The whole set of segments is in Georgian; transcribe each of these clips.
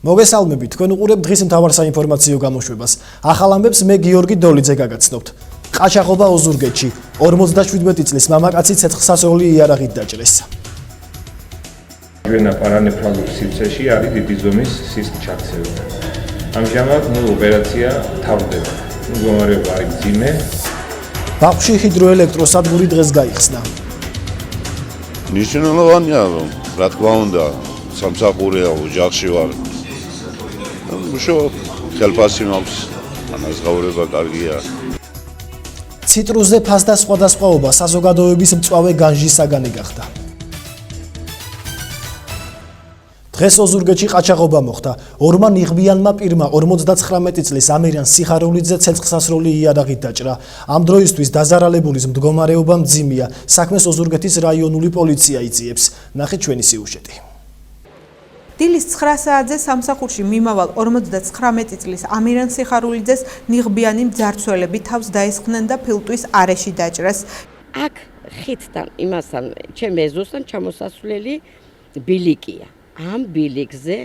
მოგესალმებით, თქვენ უყურებთ დღის მთავარ საინფორმაციო გამოშვებას. ახალ ამბებს მე გიორგი დოლიძე გაგაცნობთ. ყაჩაღობა ოზურგეთში 57 წლის მამაკაცი ცეცხლსასროლი იარაღით დაჭრეს. ჩვენა პარანეფრალურ სივრცეში არის დიდი ზომის სისხლის ჩაქცევა. ამჟამად ოპერაცია თავდება. მდგომარეობა არის მძიმე. ბაყუში ჰიდროელექტროსადგური დღეს გაიხსნა. მნიშვნელოვანია, რომ რა თქმა უნდა, სამსახურია, ოჯახში ვარ. ხელფასი მაქვს, ანაზღაურება კარგია. ციტრუსზე ფასდა სხვადასხვაობა საზოგადოების მწვავე განჟის საგანი გახდა. დღეს ოზურგეთში ყაჩაღობა მოხდა. ორმა ნიღბიანმა პირმა 59 წლის ამირან სიხარულიძე ცეცხლსასროლი იარაღით დაჭრა. ამ დროისთვის დაზარალებულის მდგომარეობა მძიმეა. საქმეს ოზურგეთის რაიონული პოლიცია იწიებს. ნახეთ ჩვენი სიუჟეტი. დილის 9 საათზე სამსახურში მიმავალ 59 წლის ამირან სიხარულიძეს ნიღბიანი მძარცველები თავს დაესხნენ და ფილტვის არეში დაჭრეს. აქ ხიდთან იმასთან ჩემ ეზოსთან ჩამოსასვლელი ბილიკია. ამ ბილიკზე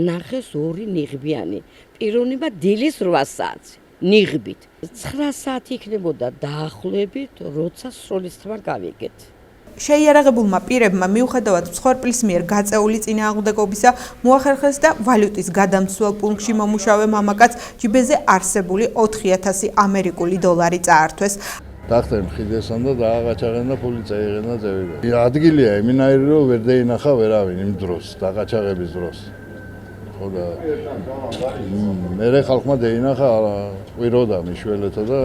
ნახეს ორი ნიღბიანი. პიროვნება დილის 8 საათზე ნიღბით. 9 საათი იქნებოდა დაახლოებით, როცა სროლისთმა გავიგეთ. შეიარაღებულმა პირებმა მიუხედავად მსხვერპლის მიერ გაწეული წინააღმდეგობისა მოახერხეს და ვალუტის გადამცველ პუნქტში მომუშავე მამაკაცს ჯიბეზე არსებული 4000 ამერიკული დოლარი წაართვეს. დახტენ ხიდესან და დააღაჩაღენ და ფული წაიღენ და წევიდა. ადგილია ემინაირი რომ ვერ დაინახა ვერავინ იმ დროს, დააღაჩაღების დროს. ხო და მერე ხალხმა დაინახა ყვიროდა მიშველეთო და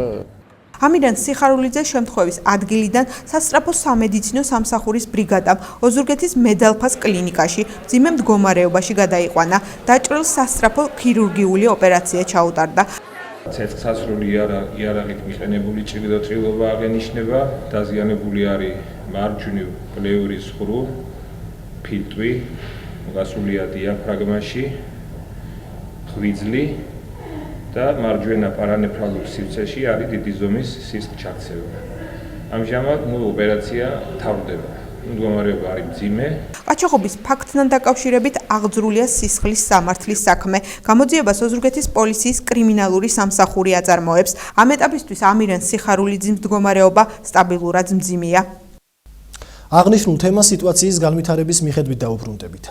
ამირან სიხარულიძეს შემთხვევის ადგილიდან სასწრაფო სამედიცინო სამსახურის ბრიგადამ ოზურგეთის მედალფას კლინიკაში მძიმე მდგომარეობაში გადაიყვანა. დაჭრილს სასწრაფო ქირურგიული ოპერაცია ჩაუტარდა. ცეცხლსასროლი იარაღით მიყენებული ჭრილობა აღენიშნება. დაზიანებული არის მარჯვნივ პლევრის ღრუ, ფილტვი, გასულია დიაფრაგმაში, ღვიძლი და მარჯვენა პარანეფრალურ სივრცეში არის დიდი ზომის სისხლის ჩაქცევა. ამჟამად ოპერაცია თავდება. მდგომარეობა არის მძიმე. ყაჩაღობის ფაქტთან დაკავშირებით აღძრულია სისხლის სამართლის საქმე. გამოძიებას ოზურგეთის პოლიციის კრიმინალური სამსახური აწარმოებს. ამ ეტაპისთვის ამირან სიხარულიძის მდგომარეობა სტაბილურად მძიმეა. აღნიშნულ თემას სიტუაციის განვითარების მიხედვით დაუბრუნდებით.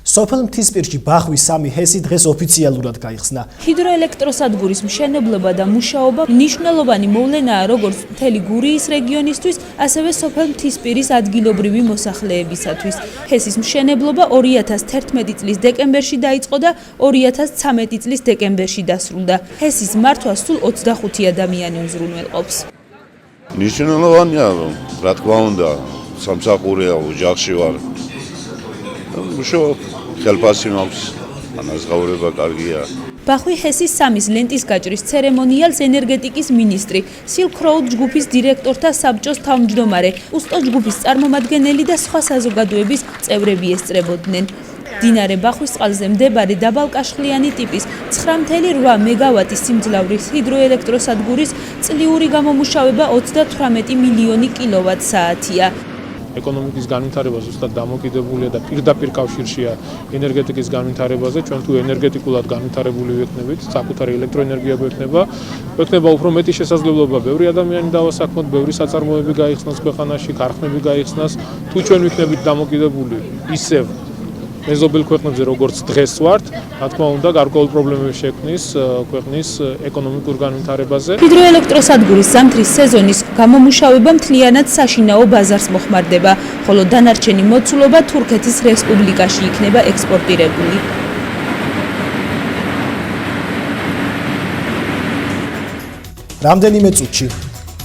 სოფელ მთისპირში ბახვის 3 ჰესი დღეს ოფიციალურად გაიხსნა. ჰიდროელექტროსადგურის მშენებლობა და მუშაობა მნიშვნელოვანი მოვლენაა როგორც მთელი გურიის რეგიონისთვის, ასევე სოფელ მთისპირის ადგილობრივი მოსახლეებისათვის. ჰესის მშენებლობა 2011 წლის დეკემბერში დაიწყო და 2013 წლის დეკემბერში დასრულდა. ჰესის მართვა სულ 25 ადამიანი უზრუნველყოფს. მნიშვნელოვანია, რომ რა თქმა უნდა, სამსახურია, ოჯახში ვარ. ხელფასი მაქვს, ანაზღაურება კარგია. ბახვი ჰესის 3-ის ლენტის გაჭრის ცერემონიალს ენერგეტიკის მინისტრი, Silk Road ჯგუფის დირექტორთა საბჭოს თავმჯდომარე, უსტო ჯგუფის წარმომადგენელი და სხვა საზოგადოების წევრები ესწრებოდნენ. მდინარე ბახვის წყალზე მდებარე დაბალკაშხლიანი ტიპის 9.8 მეგავატის სიმძლავრის ჰიდროელექტროსადგურის წლიური გამომუშავება 38 მილიონი კილოვატ-საათია. ეკონომიკის განვითარება ზუსტად დამოკიდებულია და პირდაპირ კავშირშია ენერგეტიკის განვითარებაზე. ჩვენ თუ ენერგეტიკულად განვითარებული ვიქნებით, საკუთარი ელექტროენერგია გვექნება უფრო მეტი შესაძლებლობა, ბევრი ადამიანი დავასაქმოთ, ბევრი საწარმოები გაიხსნას ქვეყანაში, ქარხნები გაიხსნას. თუ ჩვენ ვიქნებით დამოკიდებული ისევ მეზობელ ქვეყნებზე როგორც დღეს ვართ, რა თქმა უნდა, გარკვეულ პრობლემებს შექმნის ქვეყნის ეკონომიკურ განვითარებაზე. ჰიდროელექტროსადგურის ზამთრის სეზონის გამომუშავება მთლიანად საშინაო ბაზარს მოხმარდება, ხოლო დანარჩენი მოცულობა თურქეთის რესპუბლიკაში იქნება ექსპორტირებული. რამდენიმე წუთში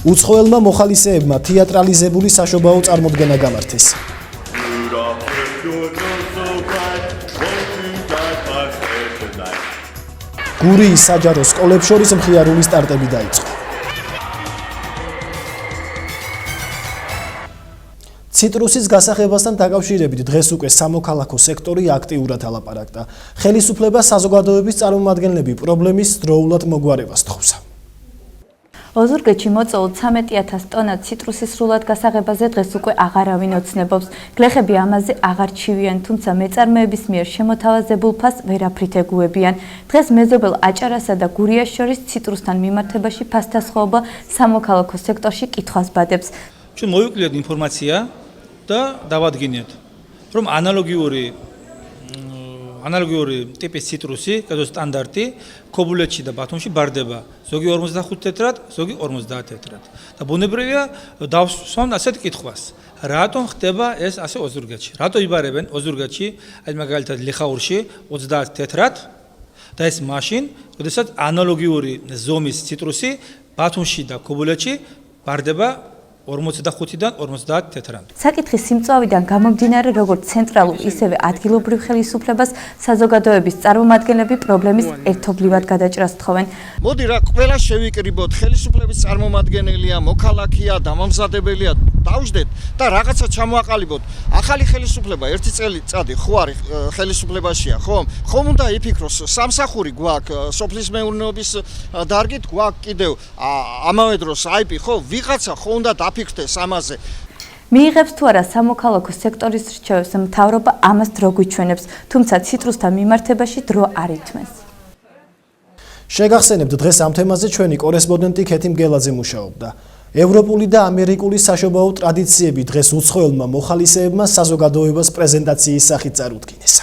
უცხოელმა მოხალისეებმა თეატრალიზებული საშობაო წარმოდგენა გამართეს. გურიის საჯარო სკოლებს შორის მხიარული სტარტები დაიწყო. ციტრუსის გასახებასთან დაკავშირებით დღეს უკვე სამოქალაქო სექტორი აქტიურად ალაპარაკდა. ხელისუფლება საზოგადოების წარმომადგენლები პრობლემის დროულად მოგვარებას თხოვს. ოზურგეთში მოწოულ 13,000 ტონა ციტრუსის სრულად გასაღებაზე დღეს უკვე აღარავინ ოცნებობს. გლეხები ამაზე აღარ ჩივიან, თუმცა მეწარმეების მიერ შემოთავაზებულ ფასს ვერაფრით ეგუებიან. დღეს მეზობელ აჭარასა და გურიას შორის ციტრუსთან მიმართებაში ფასთა სხვაობა სამოქალაქო სექტორში კითხვას ბადებს. ჩვენ მოვიკვლიოთ ინფორმაცია და დავადგინეთ, რომ ანალოგიური ტიპის ციტრუსი, კერძო სტანდარტი, ქობულეთში და ბათუმში ბარდება ზოგი 45 თეთრად, ზოგი 50 თეთრად. და ბუნებრივია დავსვამ ასეთ კითხვას. რატომ ხდება ეს ასე ოზურგეთში? რატო იბარებენ ოზურგეთში, აი მაგალითად ლიხაურში 30 თეთრად და ეს მაშინ, როდესაც ანალოგიური ზომის ციტრუსი ბათუმში და ქობულეთში ბარდება 45-დან 50 თეთრამდე. საკითხის სიმწვავიდან გამომდინარე, როგორც ცენტრალურ, ისევე ადგილობრივ ხელისუფლებას საზოგადოების წარმომადგენლები პრობლემის ერთობლივად გადაჭრას თხოვენ. მოდი რა, ყველა შევიკრიბოთ, ხელისუფლების წარმომადგენელია, მოქალაქეა, დამამზადებელია, დავждეთ და რაღაცა ჩამოაყალიბოთ. ახალი ხელისუფლება ერთი წელი ხო არის ხელისუფლებაშია, ხომ? ხომ უნდა იფიქროს, სამსახური გვაქვს, სოფლის მეურნეობის დარგით გვაქვს კიდევ ამავე დროს IP, ხო? ვიღაცა ხო უნდა ფიქრდეს ამაზე. მიიღებს თუ არა სამოქალაქო სექტორის რჩევებს, მთავრობა ამას დრო გვიჩვენებს, თუმცა ციტრუსთან მიმართებაში დრო არ ითმენს. შეგახსენებთ, დღეს ამ თემაზე ჩვენი კორესპონდენტი ქეთი მგელაძე მუშაობდა. ევროპული და ამერიკული საშობაო ტრადიციები დღეს უცხოელმა მოხალისეებმა საზოგადოებას პრეზენტაციის სახით წარუდგინეს.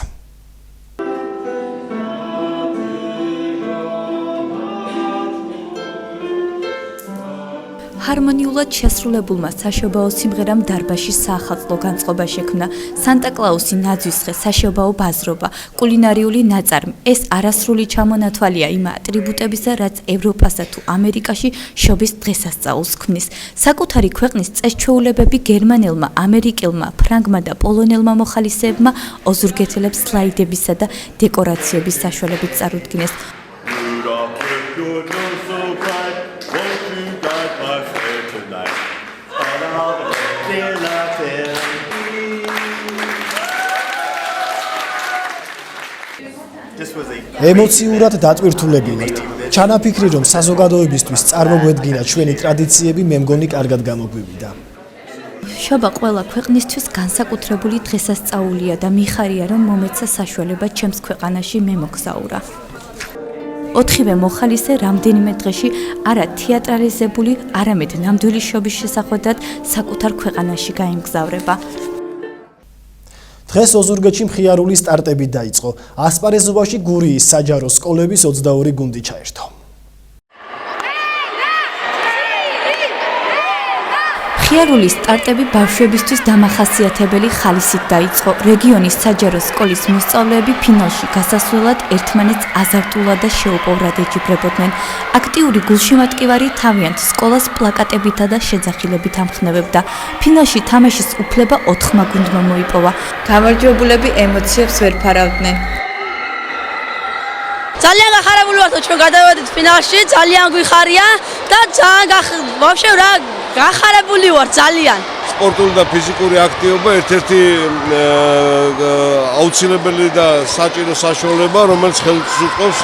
ჰარმონიულად შესრულებულმა საშობაო სიმღერამ დარბაზში საახალწლო განწყობა შექმნა. სანტა-კლაუსი, ნაძვის ხე, საშობაო ბაზრობა, კულინარიული ნაწარმი. ეს არასრული ჩამონათვალია იმ ატრიბუტებისა, რაც ევროპასა თუ ამერიკაში შობის დღესასწაულს ქმნის. საკუთარი ქვეყნის წესჩვეულებები გერმანელმა, ამერიკელმა, ფრანგმა და პოლონელმა მოხალისეებმა ოზურგეთელებს სლაიდებისა და დეკორაციების საშუალებით წარუდგინეს. ემოციურად დატვირთულები ვართ. ჩანაფიქრი, რომ საზოგადოებისთვის წარმოგვედგინა ჩვენი ტრადიციები, მე მგონი კარგად გამოგვივიდა. შობა ყველა ქვეყნისთვის განსაკუთრებული დღესასწაულია და მიხარია, რომ მომეცა საშუალება ჩემს ქვეყანაში მემოგზაურა. 4-ვე მოხალისე რამდენიმე დღეში არა თეატრალიზებული, არამედ ნამდვილი შობის შესახვედრად საკუთარ ქვეყანაში გაემგზავრება. დღეს ოზურგეთში მხიარული სტარტები დაიწყო. ასპარეზობაში გურიის საჯარო სკოლების 22 გუნდი ჩაერთო. მხიარული სტარტები ბავშვებისთვის დამახასიათებელი ხალისით დაიწყო. რეგიონის საჯარო სკოლის მოსწავლეები ფინალში გასასვლელად ერთმანეთს აზარტულად და შეუპოვრად ეჯიბრებოდნენ. აქტიური გულშემატკივარი თავიანთ სკოლას პლაკატებითა და შეძახილებით ამხნევებდა. ფინალში თამაშის უფლება 4 გუნდმა მოიპოვა. გამარჯვებულები ემოციებს ვერ ფარავდნენ. ძალიან გახარებული ვართ, ჩვენ გადავედით ფინალში, ძალიან გვიხარია და ძალიან ვაფშე რა გახარებული ვარ ძალიან. სპორტული და ფიზიკური აქტივობა ერთ-ერთი აუცილებელი და საჭირო საშუალება, რომელიც ხელს უწყობს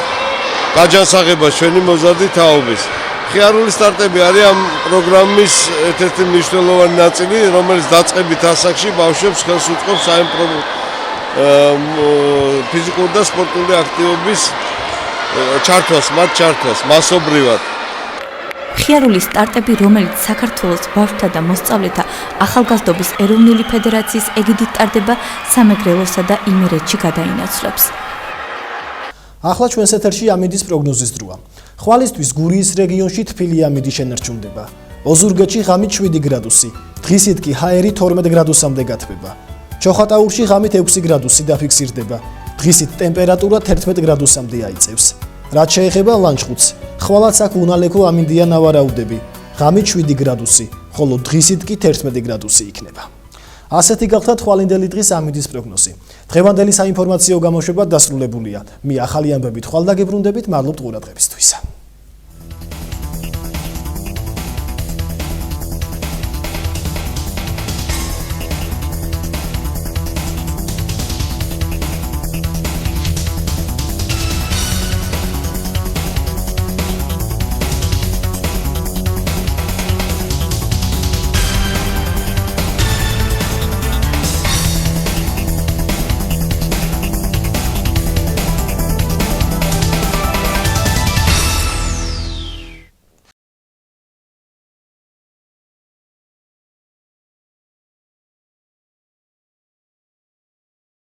გაჯანსაღებას ჩვენი მოზარდი თაობის. მხიარული სტარტები არის ამ პროგრამის ერთ-ერთი მნიშვნელოვანი ნაწილი, რომელიც დაწყებით ასაკში ბავშვებს ხელს უწყობს აი ფიზიკური და სპორტული აქტივობის ჩართვას, მასობრივად. მხიარული სტარტები, რომელიც საქართველოს ბავშვთა და მოსწავლეთა ახალგაზრდობის ეროვნული ფედერაციის ეგიდით ტარდება, სამეგრელოსა და იმერეთში გადაინაცვლებს. ახლა ჩვენს ეთერში ამინდის პროგნოზის დროა. ხვალისთვის გურიის რეგიონში თბილი ამინდი შენარჩუნდება. ოზურგეთში ღამით 7 გრადუსი, დღისით კი ჰაერი 12 გრადუსამდე გათბება. ჩოხატაურში ღამით 6 გრადუსი დაფიქსირდება. დღისით ტემპერატურა 11 გრადუსამდე აიწევს. რაც შეეხება ლანჩხუთს, ხვალაც აქ უნალექო ამინდია ნავარაუდები. ღამით 7 გრადუსი, ხოლო დღისით კი 11 გრადუსი იქნება. ასეთი გახდა თვალინდელი დღის ამინდის პროგნოზი. დღევანდელი საინფორმაციო გამოშვება დასრულებულია. მე ახალი ამბებით ხვალ დაგებრუნდებით, მადლობთ ყურადღებისთვის.